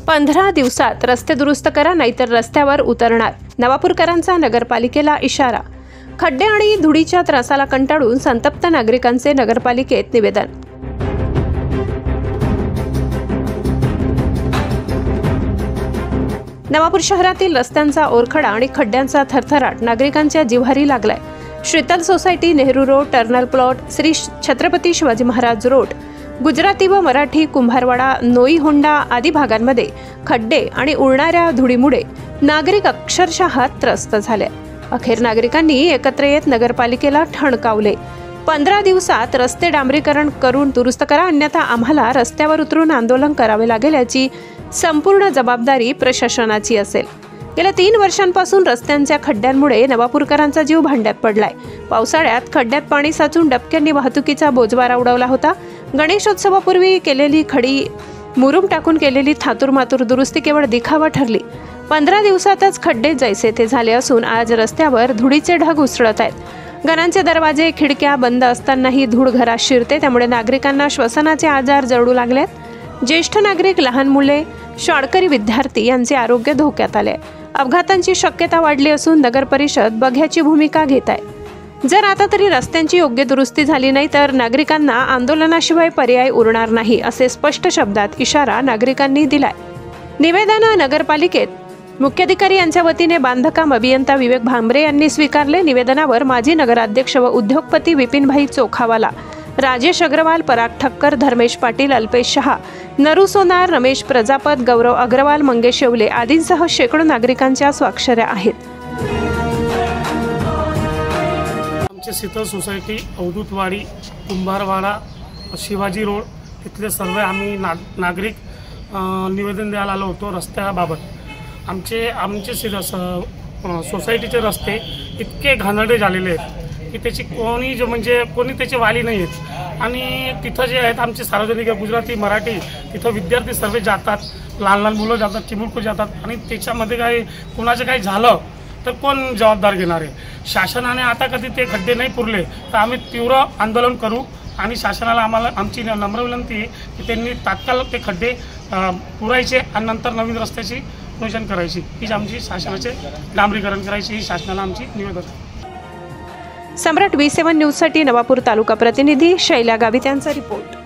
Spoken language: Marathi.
15 दिवसात रस्ते दुरुस्त करा नाहीतर रस्त्यावर उतरणार, नवापूरकरांचा नगरपालिकेला इशारा। खड्डे आणि धुळीच्या त्रासाला कंटाळून संतप्त नागरिकांचे नगरपालिकेत निवेदन। नवापूर शहरातील रस्त्यांचा ओरखडा आणि खड्ड्यांचा थरथराट नागरिकांच्या जिव्हारी लागलाय। शीतल सोसायटी, नेहरू रोड, टर्नल प्लॉट, श्री छत्रपती शिवाजी महाराज रोड, गुजराती व मराठी, कुंभारवाडा, नोई होंडा आदी भागांमध्ये खड्डे आणि उडणाऱ्या धुळीमुळे नागरिक अक्षरशः त्रस्त झाले। अखेर नागरिकांनी एकत्र येत नगरपालिकेला ठणकावले। 15 दिवसात रस्ते डांबरीकरण करून दुरुस्त करा, अन्यथा आम्हाला रस्त्यावर उतरून आंदोलन करावे लागेल। याची संपूर्ण जबाबदारी प्रशासनाची असेल। गेल्या 3 वर्षांपासून रस्त्यांच्या खड्ड्यांमुळे नवापूरकरांचा जीव भांड्यात पडलाय। पावसाळ्यात खड्ड्यात पाणी साचून डबक्यांनी वाहतुकीचा बोजवारा उडवला होता। गणेशोत्सवापूर्वी केलेली खडी, मुरुम टाकून केलेली थातूरमातूर दुरुस्ती केवळ दिखावा ठरली। 15 दिवसातच खड्डे जैसे ते झाले असून आज रस्त्यावर धुळीचे ढग उसळत आहेत। घरांचे दरवाजे, खिडक्या बंद असतानाही धूळ घरात शिरते, त्यामुळे नागरिकांना श्वसनाचे आजार जळू लागलेत। ज्येष्ठ नागरिक, लहान मुले, शाळकरी विद्यार्थी यांचे आरोग्य धोक्यात आले। अपघातांची शक्यता वाढली असून नगर परिषद बघ्याची भूमिका घेत आहे। जर आता तरी रस्त्यांची योग्य दुरुस्ती झाली नाही तर नागरिकांना आंदोलनाशिवाय पर्याय उरणार नाही, असे स्पष्ट शब्दात इशारा नागरिकांनी दिलाय। निवेदन नगरपालिकेत मुख्याधिकारी यांच्या वतीने बांधकाम अभियंता विवेक भांबरे यांनी स्वीकारले। निवेदनावर माजी नगराध्यक्ष व उद्योगपती विपिनभाई चोखावाला, राजेश अग्रवाल, पराग ठक्कर, धर्मेश पाटील, अल्पेश शहा, नरू सोनार, रमेश प्रजापत, गौरव अग्रवाल, मंगेश येवले आदींसह शेकडो नागरिकांच्या स्वाक्षऱ्या आहेत। आमचे शीतल सोसायटी, अवधूतवाडी, कुंभारवाडा, शिवाजी रोड इथले सर्व आम्ही नागरिक निवेदन द्यायला आलो होतो रस्त्याबाबत। आमचे सोसायटीचे रस्ते इतके घाणेरडे झालेले आहेत की त्याची कोणी त्याचे वाली नाही आहेत। आणि तिथं जे आहेत आमचे सार्वजनिक गुजराती, मराठी, तिथं विद्यार्थी सर्व जातात, लहान लहान मुलं जातात, चिमुरकू जातात आणि त्याच्यामध्ये काही कुणाचं काही झालं तर कोण जबाबदार घेणार आहे? शासनाने आता कधी ते खड्डे नाही पुरले तर आम्ही तीव्र आंदोलन करू आणि शासनाला आमची नम्र विनंती आहे की त्यांनी तात्काळ ते खड्डे पुरायचे आणि नंतर नवीन रस्त्याची नियोजन करायची, ही आमची शासनाचे डांबरीकरण करायची, ही शासनाला आमची निवेदन आहे। सम्राट V7 न्यूजसाठी नवापूर तालुका प्रतिनिधी शैला गावित यांचा रिपोर्ट।